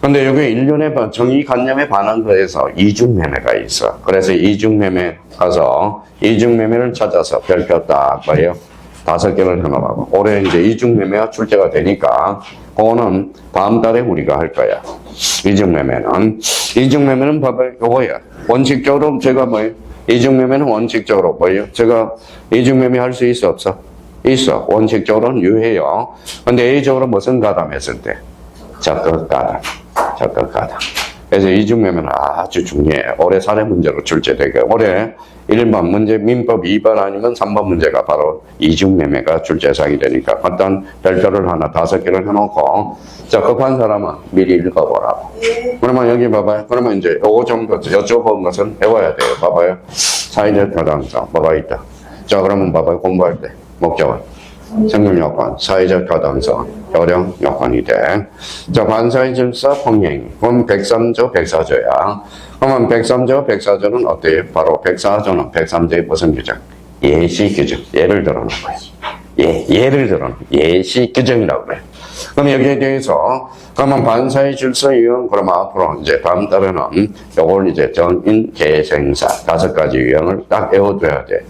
근데 여기 일련의 정의관념에 반한 거에서 이중매매가 있어. 그래서 이중매매 가서 이중매매를 찾아서 별표 딱 봐요. 5개를 해놓으라고. 올해 이제 이중매매가 출제가 되니까 그거는 다음 달에 우리가 할 거야. 이중매매는 봐봐요. 요거야. 원칙적으로 제가 뭐예요? 이중매매는 원칙적으로 뭐예요? 제가 이중매매 할 수 있어 없어? 있어. 원칙적으로는 유해요. 근데 A적으로 무슨 가담했을 때? 적극가담. 그래서 이중매매는 아주 중요해. 올해 사례 문제로 출제되게. 올해 1번 문제 민법 2번 아니면 3번 문제가 바로 이중매매가 출제사항이 되니까 일단 별표를 하나 5개를 해놓고 적극한 사람은 미리 읽어보라고. 그러면 여기 봐봐요. 그러면 이제 요거 정도 여쭤본 것은 배워야 돼요. 봐봐요. 사회적 타당성 뭐가 있다. 자 그러면 봐봐요. 공부할 때 목적은 성립 요건, 사회적 타당성, 효령 요건이 돼. 자, 반사의 질서, 폭행이. 그럼 103조, 104조야. 그러면 103조, 104조는 어때요? 바로 104조는 103조의 무슨 규정? 예시 규정. 예를 들어놓은 거예요. 예를 들어놓은 예시 규정이라고 그래요. 그럼 여기에 대해서 그러면 반사의 질서 유형 그럼 앞으로 이제 다음 달에는 요걸 이제 정인 계생사 5가지 유형을 딱 외워둬야 돼.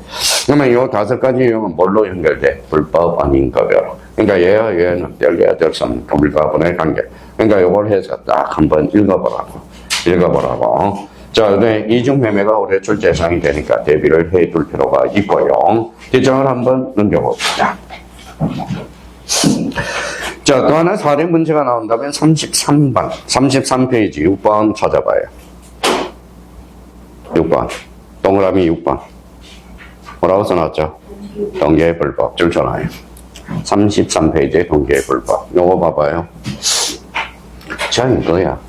그러면 요 5가지 유형은 뭘로 연결돼? 불법 아닌가별로. 그러니까 얘와 얘는 뗄래야 될 수 없는 불가분의 관계. 그러니까 요걸 해서 딱 한번 읽어보라고. 자, 네, 이중매매가 올해 출제사항이 되니까 대비를 해둘 필요가 있고요. 뒷장을 한번 넘겨봅시다. 자, 또 하나 사례 문제가 나온다면 33번, 33페이지 6번 찾아봐요. 6번. 동그라미 6번. 뭐라고 써놨죠? 동계의 불법. 줄 쳐놔요. 33페이지에 동계의 불법. 요거 봐봐요. 자, 이거야.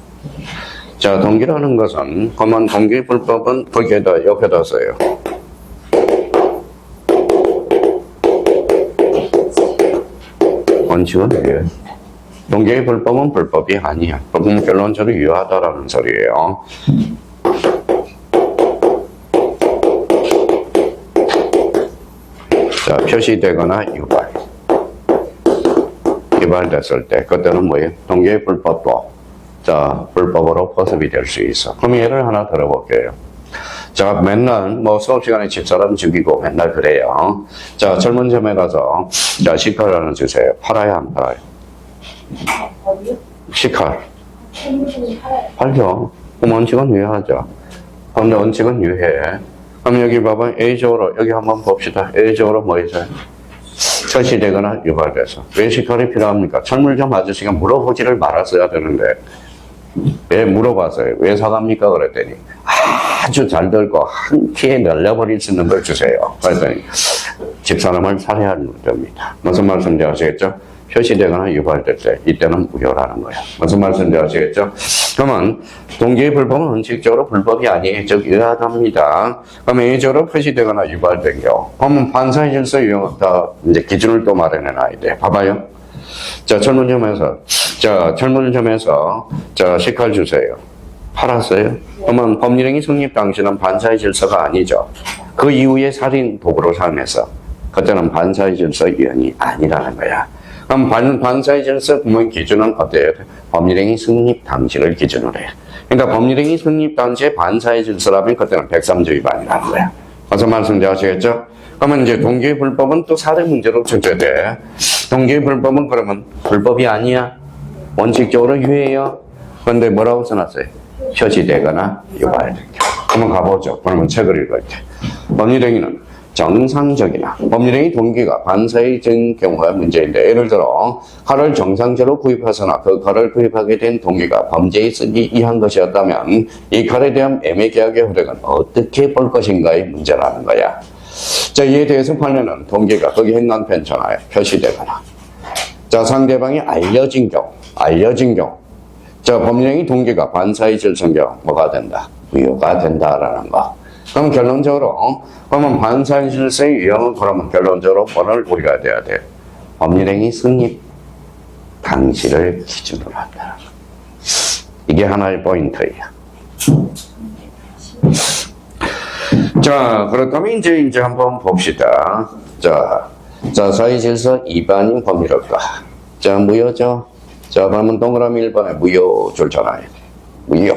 자, 동기라는 것은, 그러면 동계의 불법은 거기에다, 옆에다 써요. 원칙은 뭐예요? 동계의 불법은 불법이 아니야. 불법은 결론적으로 유효하다라는 소리예요. 자, 표시되거나 유발됐을 때, 그때는 뭐예요? 동계의 불법도, 자, 불법으로 포섭이 될 수 있어. 그럼 예를 하나 들어볼게요. 자, 맨날 뭐 수업 시간에 집사람 죽이고 맨날 그래요. 자, 젊은 점에 가서 자, 시칼 하나 주세요. 팔아야 안 팔아요? 어디요? 시칼. 팔아요. 팔죠. 그럼 원칙은 유효하죠. 그런데 원칙은 유효해. 그럼 여기 봐봐. A적으로 여기 한번 봅시다. A적으로 뭐 있어요? 처시되거나 유발돼서. 왜 시칼이 필요합니까? 철물점 아저씨가 물어보지를 말았어야 되는데 왜 물어봤어요? 왜 사갑니까? 그랬더니 아주 잘 들고 한 키에 날려버릴 수 있는 걸 주세요. 그랬더니 집사람을 살해할 문제입니다. 무슨 말씀인지 아시겠죠? 표시되거나 유발될 때 이때는 무효라는 거예요. 무슨 말씀인지 아시겠죠? 그러면 동기의 불법은 원칙적으로 불법이 아니에요. 즉 유효하답니다. 그러면 A적으로 표시되거나 유발된 경우 그러면 반사의 질서 유형은 다 이제 기준을 또 마련해놔야 돼. 봐봐요. 자, 철문점에서 자, 시칼 주세요. 팔았어요? 그러면 법률행위 성립 당시는 반사의 질서가 아니죠. 그 이후에 살인 도구로 사용해서 그때는 반사의 질서 유형이 아니라는 거야. 그럼 반사의 질서 구문 기준은 어때요? 법률행위 성립 당시를 기준으로 해. 그러니까 법률행위 성립 당시에 반사의 질서라면 그때는 103조 위반이라는 거야. 무슨 말씀인지 아시겠죠? 그러면 이제 동기의 불법은 또 사례 문제로 출제돼. 동기의 불법은 그러면 불법이 아니야. 원칙적으로 유해요. 그런데 뭐라고 써놨어요? 표시되거나 유발된 경우. 한번 가보죠. 그러면 책을 읽을 때. 법률행위는 정상적이나 법률행위 동기가 반사의 된 경우가 문제인데 예를 들어 칼을 정상적으로 구입하거나 그 칼을 구입하게 된 동기가 범죄에 쓰기 이한 것이었다면 이 칼에 대한 매매계약의 효력은 어떻게 볼 것인가의 문제라는 거야. 자, 이에 대해서 판례는 동기가 거기 행간편천하에 표시되거나 자, 상대방이 알려진 경우 자, 법률행위 동기가 반사의 질서인 경우 뭐가 된다? 무효가 된다라는 거. 그럼 결론적으로 그러면 반사의 질서의 유형은 그러면 결론적으로 뭐를 우리가 돼야 돼? 법률행위 성립 당시를 기준으로 한다. 이게 하나의 포인트예요. 자, 그렇다면 이제 한번 봅시다. 자, 사회 질서 위반인 법률효과. 자, 무효죠. 자, 그러면 동그라미 1번에 무효 줄잖아요. 무효.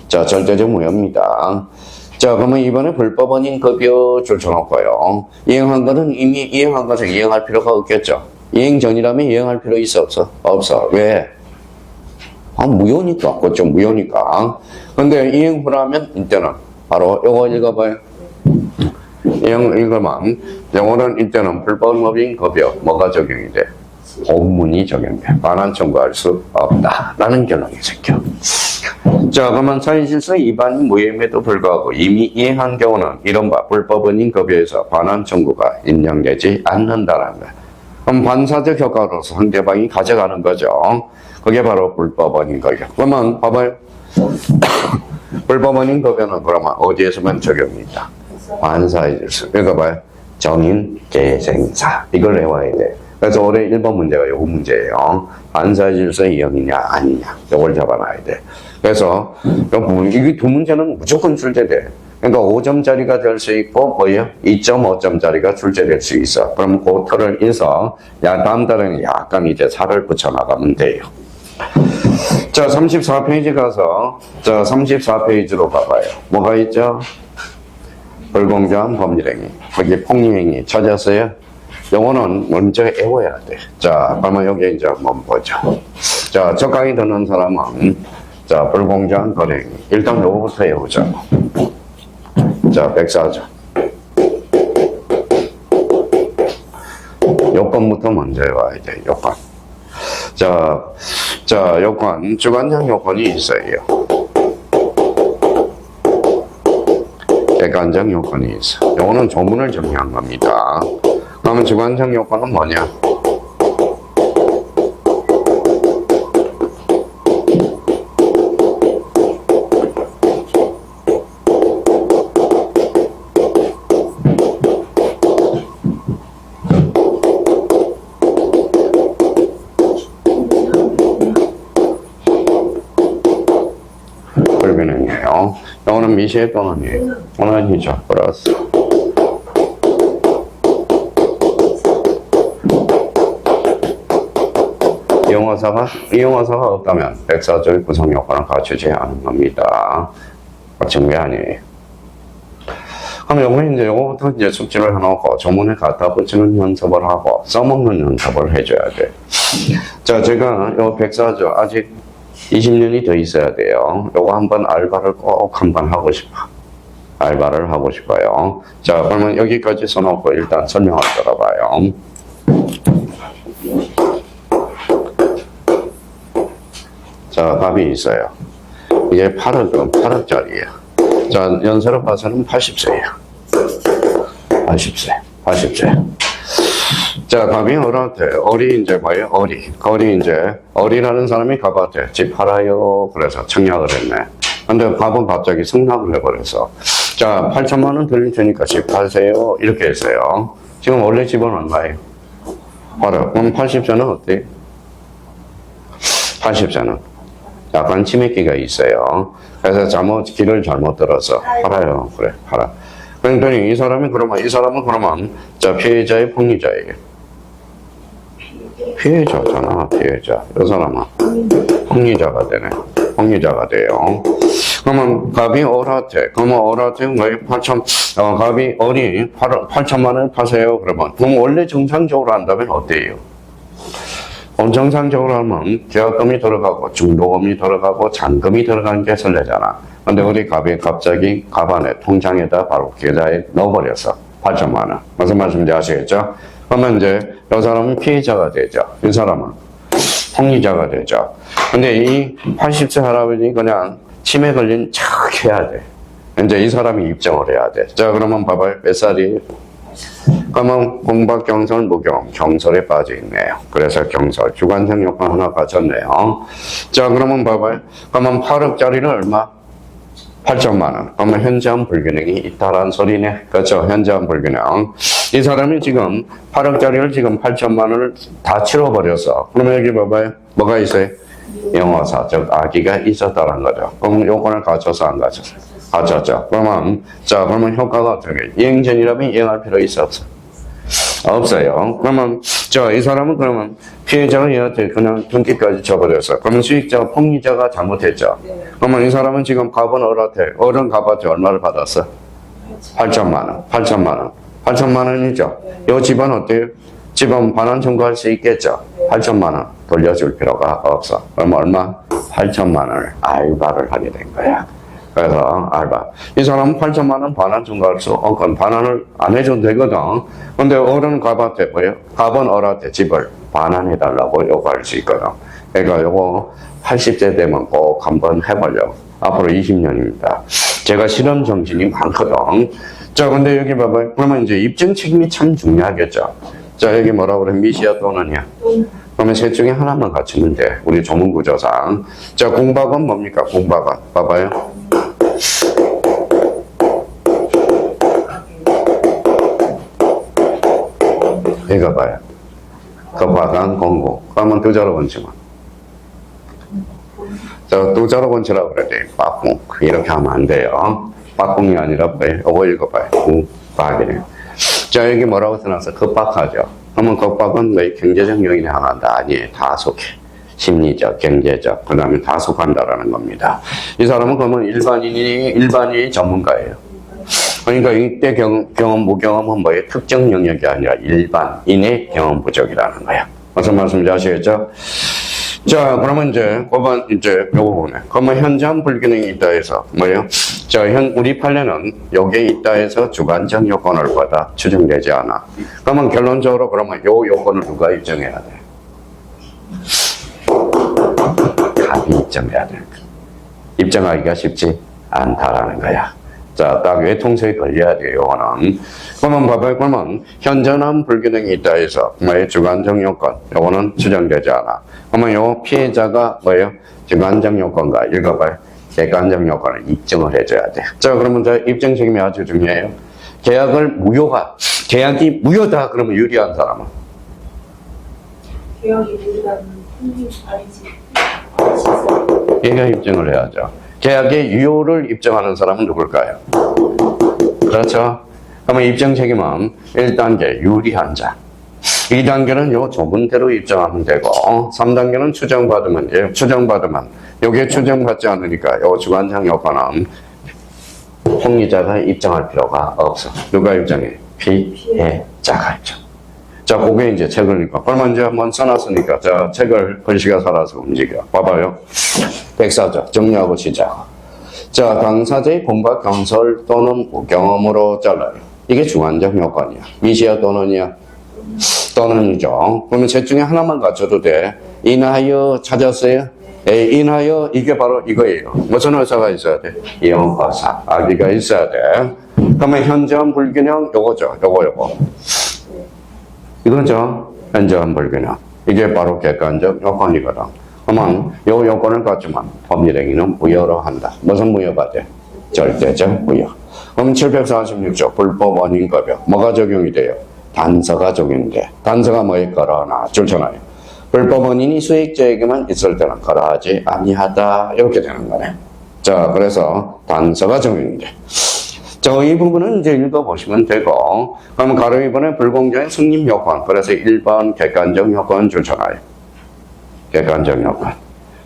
자, 절대적 무효입니다. 자, 그러면 이번에 불법 원인 급여 줄쳐놓고요. 이행한 거는 이미 이행한 것을 이행할 필요가 없겠죠. 이행 전이라면 이행할 필요 있어, 없어? 없어. 왜? 무효니까. 그렇죠. 무효니까. 근데 이행 후라면 이때는 바로 요거 읽어봐요. 이행 읽으면 영어는 이때는 불법법인 급여 뭐가 적용이 돼? 본문이 적용돼. 반환 청구할 수 없다. 라는 결론이 생겨. 자, 그러면 사실상 위반 무혐의에도 불구하고 이미 이행한 경우는 이른바 불법원인 급여에서 반환 청구가 인정되지 않는다는 거야. 그럼 반사적 효과로서 상대방이 가져가는 거죠. 그게 바로 불법원인 급여. 그러면 봐봐요. 불법원인 급여는 그러면 어디에서만 적용이 있다? 반사의 질서. 이거 봐요. 정인, 계생사. 이걸 외워야 돼. 그래서 올해 1번 문제가 요 문제예요. 반사의 질서 이형이냐 아니냐. 이걸 잡아놔야 돼. 그래서 이게 두 문제는 무조건 출제돼. 그러니까 5점짜리가 될 수 있고 뭐예요? 2.5점짜리가 출제될 수 있어. 그럼 그 틀을 인서 다음 달에는 약간 이제 살을 붙여나가면 돼요. 자, 34페이지 가서 자 34페이지로 가봐요. 뭐가 있죠? 불공정한 법률행위, 여기 폭력행위 찾았어요? 요거는 먼저 외워야 돼. 자, 그러면 여기 이제 한번 보죠. 자, 첫 강의 듣는 사람은 자, 불공정한 거래행위. 일단 요거부터 외우자. 자, 104조. 요건부터 먼저 외워야 돼. 요건. 자, 요건. 주관적 요건이 있어요. 객관적 요건이 있어. 요거는 조문을 정리한 겁니다. 그러면 주관적 요건은 뭐냐? 불변행이에요. 요거는 미시의 또는이에요. 오늘이죠. 플러스. 이용화사가 없다면 104조의 구성 요건을 갖추지 않은 겁니다. 갖춘 게 아니에요. 그럼 요거 이제 요거부터 이제 숙지를 해놓고 조문에 갖다 붙이는 연습을 하고 써먹는 연습을 해줘야 돼. 자, 제가 요 104조 아직 20년이 더 있어야 돼요. 요거 한번 알바를 꼭 한번 하고 싶어. 알바를 하고 싶어요. 자, 그러면 여기까지 써놓고 일단 설명을 들어봐요. 자, 답이 있어요. 이게 8억짜리예요. 자, 연세로 봐서는 80세예요. 80세. 자, 답이 어른한테, 어리 이제 뭐예요? 어리 이제, 어리라는 사람이 갑한테 집 팔아요. 그래서 청약을 했네. 근데 갑은 갑자기 승낙을 해버려서. 자, 8천만 원 들릴 테니까 집 파세요. 이렇게 했어요. 지금 원래 집은 얼마예요? 팔아요. 그럼 80세는 어때요? 80세는 약간 치매기가 있어요. 그래서 길을 잘못 들어서 팔아요. 그래, 팔아. 그러니까 이 사람은 그러면 자, 피해자의 폭리자예요. 피해자잖아, 피해자. 이 사람은 폭리자가 되네. 폭리자가 돼요. 그러면 갑이 어라한테, 뭐예요? 갑이 어리 8천만 원 파세요. 그럼 원래 정상적으로 한다면 어때요? 정상적으로 하면 계약금이 들어가고 중도금이 들어가고 잔금이 들어가는 게 설레잖아. 근데 우리 갑이 갑자기 갑 안에 통장에다 바로 계좌에 넣어버렸어. 8천만 원. 무슨 말씀인지 아시겠죠? 그러면 이제 이 사람은 피해자가 되죠. 이 사람은 폭리자가 되죠. 근데 이 80세 할아버지 그냥 치매 걸린 척 해야 돼. 이제 이 사람이 입증을 해야 돼. 자, 그러면 봐봐요. 몇 살이에요? 그러면 공박, 경설, 무경, 경설에 빠져 있네요. 그래서 경설, 주관적 요건 하나 갖췄네요. 자, 그러면 봐봐요. 그러면 8억짜리는 얼마? 8천만 원. 그러면 현저한 불균형이 있다라는 소리네. 그렇죠? 현저한 불균형. 이 사람이 지금 8억짜리를 지금 8천만 원을 다 치러버렸어. 그러면 여기 봐봐요. 뭐가 있어요? 영어사, 즉 악의가 있었다는 거죠. 그럼 요건을 갖춰서 안 갖췄어? 갖췄죠. 그러면 효과가 어떻게? 이행전이라면 이행할 필요 있어 없어? 없어요. 그러면 이 사람은 그러면 피해자가 얘한테 그냥 등기까지 줘버렸어. 그러면 수익자 폭리자가 잘못했죠. 그러면 이 사람은 지금 갑은 어른 갑한테 얼마를 받았어? 8천만 원. 8천만 원. 8천만 원이죠. 이 집안 어때요? 집안 반환 청구할 수 있겠죠. 8천만 원 돌려줄 필요가 없어. 그럼 얼마? 8천만 원을 알바를 하게 된 거야. 그래서 알바. 이 사람은 8천만 원 반환 청구할 수 없건 반환을 안 해줘도 되거든. 근데 어른 갑한테 뭐예요? 갑은 어른한테 집을 반환해달라고 요구할 수 있거든. 그러니까 요거 80세 되면 꼭 한번 해보려고. 앞으로 20년입니다. 제가 실험 정신이 많거든. 자, 근데 여기 봐봐요. 그러면 이제 입증 책임이 참 중요하겠죠. 자, 여기 뭐라고 그래? 미시야 또는이야? 그러면 셋 중에 하나만 갖추면 돼. 우리 조문구조상. 자, 공박은 뭡니까? 공박은. 봐봐요. 이거 봐요. 급박한 공고. 그러면 두자로 원칙은. 자, 두자로 원칙이라고 그래야 돼. 빠꿍. 이렇게 하면 안 돼요. 빠꿍이 아니라 뭐예요? 이거 읽어봐요. 국박이래요. 자, 여기 뭐라고 써놨어? 급박하죠. 그러면 급박은 왜 경제적 요인에 항한다? 아니에요. 다속해. 심리적, 경제적, 그 다음에 다속한다라는 겁니다. 이 사람은 그러면 일반인이 전문가예요. 그러니까 이때 경험, 무경험은 뭐예요? 특정 영역이 아니라 일반인의 경험 부족이라는 거야. 무슨 말씀인지 아시겠죠? 자, 그러면 이제, 요거 보네. 그러면 현장 불균형이 있다 해서, 뭐예요? 자, 우리 판례는 여기에 있다 해서 주관적 요건을 받아 추정되지 않아. 그러면 결론적으로 그러면 요 요건을 누가 입증해야 돼? 갑이 입증해야 돼. 입증하기가 쉽지 않다라는 거야. 자, 딱 외통성이 걸려야 돼요, 요거는. 그러면 봐봐요. 그러면 현전한 불균형이 있다 해서 뭐예요? 주관적 요건. 요거는 추정되지 않아. 그러면 요 피해자가 뭐예요? 주관적 요건과 읽어봐요. 객관적 요건을 입증을 해줘야 돼. 자, 그러면 저 입증 책임이 아주 중요해요. 계약이 무효다 그러면 유리한 사람은? 계약이 유리한 아니지. 얘가 입증을 해야죠. 계약의 유효를 입증하는 사람은 누굴까요? 그렇죠. 그러면 입증 책임은 1단계 유리한 자. 2단계는 요 조문대로 입증하면 되고 3단계는 추정받으면 요게 추정받지 않으니까 요 주관적 요건은 폭리자가 입증할 필요가 없어. 누가 입증해? 피해자가 입증. 자, 그게 이제 책을 읽어. 그러면 이제 한번 써놨으니까 자, 책을 글씨가 살아서 움직여. 봐봐요. 백사적 정리하고 시작. 자, 당사자의 공박 경설 또는 무경험으로 잘라요. 이게 주관적 요건이야. 미시야 또는이야? 또는이죠. 그러면 셋 중에 하나만 갖춰도 돼. 인하여 찾았어요? 인하여 이게 바로 이거예요. 무슨 의사가 있어야 돼? 이용과사. 아기가 있어야 돼. 그러면 현저한 불균형 요거죠. 요거. 이거죠. 현저한 불균형. 이게 바로 객관적 요건이거든. 그러면 요 요건을 갖추면 법률행위는 무효로 한다. 무슨 무효가 돼? 절대적 무효. 그럼 746조 불법 원인급여 뭐가 적용이 돼요? 단서가 적용돼. 단서가 뭐에 걸어나 좋잖아요. 불법 원인이 수익자에게만 있을 때는 걸어하지 아니하다 이렇게 되는 거네. 자, 그래서 단서가 적용돼. 자, 이 부분은 이제 읽어보시면 되고, 그럼 가로 2번에 불공정의 승립 요건, 그래서 1번 객관적 요건 좋잖아요. 객관적 요건.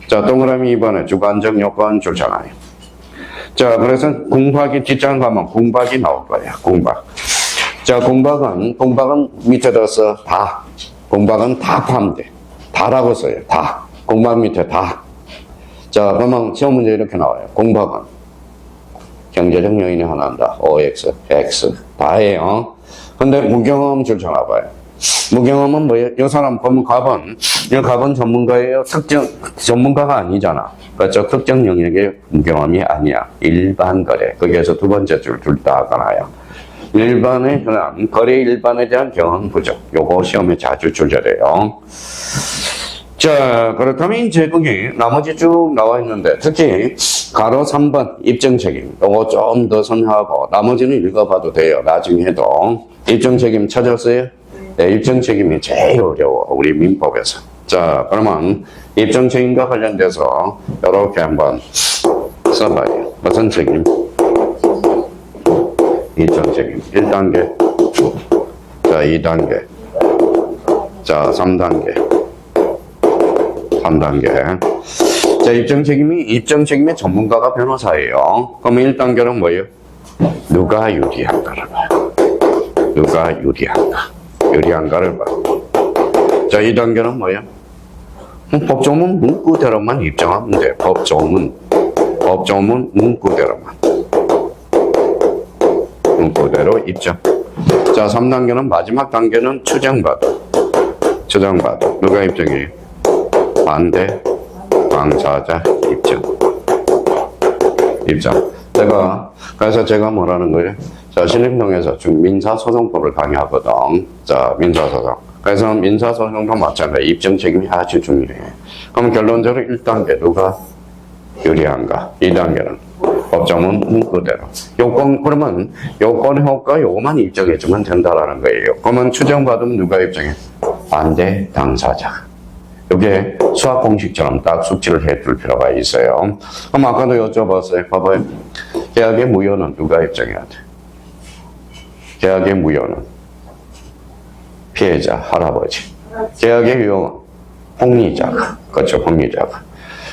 자, 동그라미 2번에 주관적 요건 좋잖아요. 자, 그래서 공박이 뒷장 가면 공박이 나올 거예요. 공박. 자, 공박은 밑에다 써 다. 공박은 다 포함돼. 다라고 써요. 다. 공박 밑에 다. 자, 그러면 시험 문제 이렇게 나와요. 공박은 경제적 요인이 하나입니다. OX, X 다예요. 근데 무경험 줄쳐나 봐요. 무경험은 뭐예요? 이 사람 보면 갑은 전문가예요. 전문가가 아니잖아. 그렇죠? 특정 영역의 무경험이 아니야. 일반 거래. 거기에서 두 번째 줄 둘 다 하잖아요. 일반의 현황, 거래 일반에 대한 경험 부족. 요거 시험에 자주 출제돼요. 자, 그렇다면 이제 거기 나머지 쭉 나와 있는데 특히 가로 3번 입증 책임 요거 좀 더 선하고 나머지는 읽어봐도 돼요. 나중에 해도. 입증 책임 찾았어요? 네, 입증 책임이 제일 어려워. 우리 민법에서. 자, 그러면 입증 책임과 관련돼서 이렇게 한번 써봐요. 무슨 책임? 입증 책임 1단계. 자, 자, 2단계. 자, 3단계. 3단계. 자, 입증 책임의 전문가가 변호사예요. 그럼 1단계는 뭐예요? 누가 유리한가를 봐요. 누가 유리한가를 봐요. 자, 2단계는 뭐예요? 법조문 문구대로만 입증하면 돼. 법조문 문구대로 입증. 자, 3단계는 마지막 단계는 추정받아. 누가 입증해요? 반대 당사자 입증. 그래서 제가 뭐라는 거예요? 자, 신림동에서 민사소송법을 강의하거든. 자, 민사소송. 그래서 민사소송도 마찬가지 입증 책임이 아주 중요해. 그럼 결론적으로 1단계 누가 유리한가? 2단계는 법조문 문구대로. 그러면 요건 효과 요거만 입증해주면 된다라는 거예요. 그러면 추정받으면 누가 입증해? 반대 당사자. 이게 수학 공식처럼 딱 숙지를 해둘 필요가 있어요. 그럼 아까도 여쭤봤어요. 봐봐요. 계약의 무효는 누가 입증해야 돼? 계약의 무효는 피해자, 할아버지. 계약의 유효는 폭리자가. 그렇죠, 폭리자가.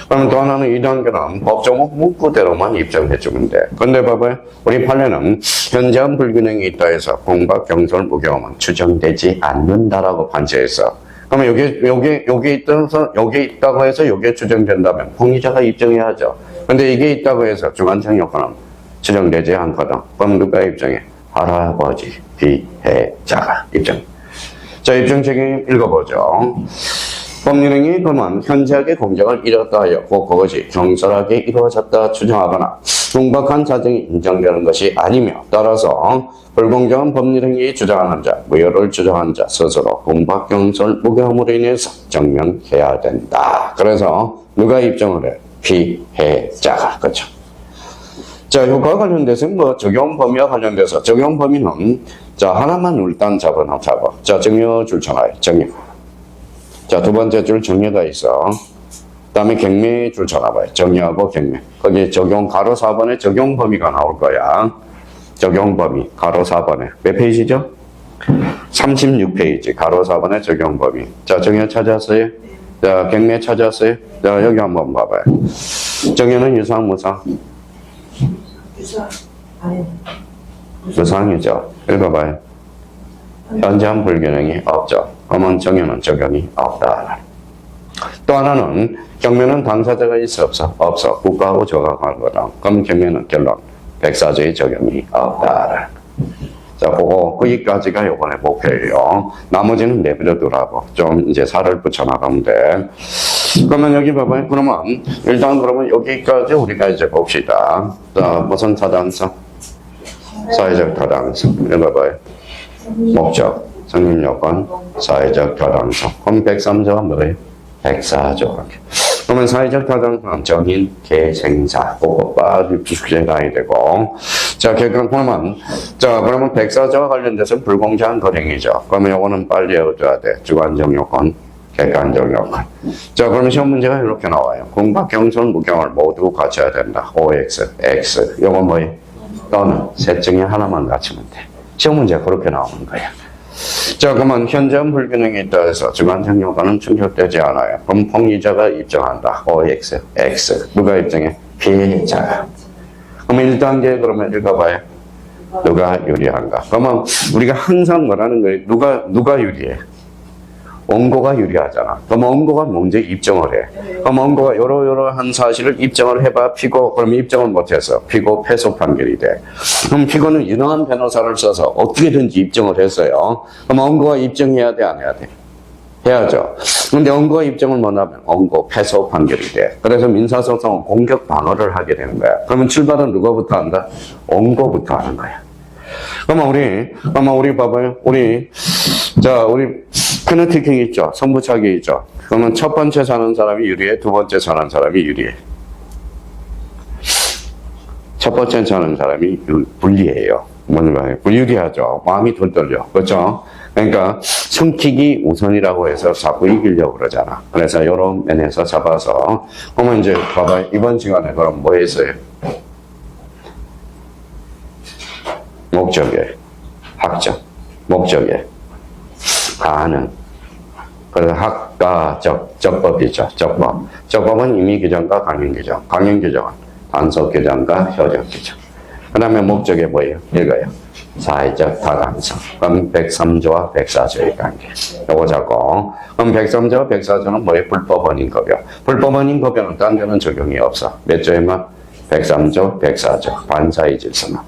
그럼 또 하나는 2단계는 법조문 문구대로만 입증해주면 돼. 근데 봐봐요. 우리 판례는 현저한 불균형이 있다 해서 공박, 경솔, 무경험은 추정되지 않는다라고 판시했어. 그러면 여기 있다고 해서 여기에 추정된다면 폭리자가 입증해야죠. 근데 이게 있다고 해서 주관적 요건은 추정되지 않거든. 그럼 누가 입증해? 할아버지, 피해자가 입증. 자, 입증 책임 읽어보죠. 법률행위 그만 현저하게 공정을 이뤘다 하여 그것이 경솔하게 이루어졌다 추정하거나 궁박한 사정이 인정되는 것이 아니며 따라서 불공정한 법률행위 주장하는 자, 무효를 주장한 자 스스로 궁박, 경솔, 무교함으로 인해서 증명해야 된다. 그래서 누가 입증을 해? 피해자가. 그렇죠. 자, 효과와 관련돼서 적용 범위와 관련돼서 적용 범위는 자, 하나만 일단 잡아. 자, 정여 줄 전화해. 정여. 자, 두 번째 줄 정여가 있어. 그 다음에 갱매 줄 쳐다봐요. 정여하고 갱매. 거기 적용 가로 4번에 적용 범위가 나올 거야. 적용 범위 가로 4번에. 몇 페이지죠? 36페이지 가로 4번에 적용 범위. 자, 정여 찾았어요? 자, 갱매 찾았어요? 자, 여기 한번 봐봐요. 정여는 유상, 무상? 유상이죠. 읽어봐요. 현저한 불균형이 없죠. 그러면 정여는 적용이 없다. 또 하나는 경매는 당사자가 있어 없어? 없어. 국가하고 저하거든. 그럼 경매는 결론 백사조의 적용이 없다. 자, 거기까지가 요번에 목표예요. 나머지는 내버려 두라고 좀 이제 살을 붙여 나가면 돼. 그러면 여기 봐봐요. 그러면 여기까지 우리가 이제 봅시다. 자, 무슨 타당성? 사회적 타당성. 읽어봐요. 목적, 성립요건, 사회적 타당성. 그럼 103조가 뭐예요? 104조. 그러면 사회적 타당성, 정인, 계생사, 그것과 숙제 가야 되고. 자, 그러면 104조와 관련돼서 불공정한 거행이죠. 그러면 요거는 빨리 외워줘야 돼. 주관적 요건, 객관적 요건. 자, 그러면 시험 문제가 이렇게 나와요. 공박, 경솔, 무경을 모두 갖춰야 된다. OX, X. 요건 뭐예요? 또는 셋 중에 하나만 갖추면 돼. 시험 문제가 그렇게 나오는 거야. 자, 그러면 현저한 불균형이 있다 해서 주관적 요건은 충족되지 않아요. 그럼 폭리자가 입증한다. OX, X. 누가 입증해? 피해자가. 그러면 1단계 그러면 읽어봐요. 누가 유리한가? 그러면 우리가 항상 뭐라는 거예요? 누가 유리해? 원고가 유리하잖아. 그럼 원고가 먼저 입증을 해. 그럼 원고가 여러한 사실을 입증을 해봐. 그럼 입증을 못해서 피고 패소 판결이 돼. 그럼 피고는 유능한 변호사를 써서 어떻게든지 입증을 했어요. 그럼 원고가 입증해야 돼, 안 해야 돼? 해야죠. 근데 원고가 입증을 못하면 원고 패소 판결이 돼. 그래서 민사소송은 공격 방어를 하게 되는 거야. 그러면 출발은 누가부터 한다? 원고부터 하는 거야. 그러면 우리 봐봐요. 우리 페널티킹 있죠. 선부차기 있죠. 그러면 첫 번째 사는 사람이 유리해. 두 번째 사는 사람이 유리해. 첫 번째 사는 사람이 불리해요. 불유리하죠. 마음이 덜 떨려. 그렇죠? 그러니까 성킥이 우선이라고 해서 자꾸 이기려고 그러잖아. 그래서 이런 면에서 잡아서 그러면 이제 봐봐요. 이번 시간에 그럼 뭐 했어요? 목적에 학점, 목적에 가능. 그래서 학가적, 적법이죠. 적법. 적법은 임의 규정과 강행 규정. 강행 규정은 단속 규정과 효력 규정. 그 다음에 목적이 뭐예요? 이거예요. 사회적 타당성. 그럼 103조와 104조의 관계. 요거 잡고. 그럼 103조와 104조는 뭐예요? 불법 원인급여. 불법 원인급여는 딴 데는 적용이 없어. 몇 조에만? 103조, 104조. 반사의 질서만.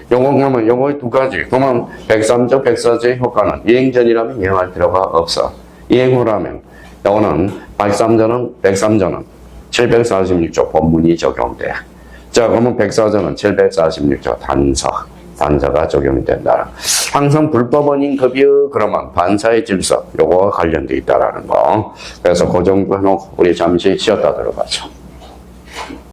그러면 요거 두 가지. 그러면 103조, 104조의 효과는 이행 전이라면 이행할 필요가 없어. 이행 후라면 요거는 103조는 746조 본문이 적용돼. 자, 그러면 104조는 746조 단서가 적용이 된다. 항상 불법 원인 급여 그러면 반사의 질서 요거와 관련돼 있다라는 거. 그래서 그 정도 해놓고 우리 잠시 쉬었다 들어가죠.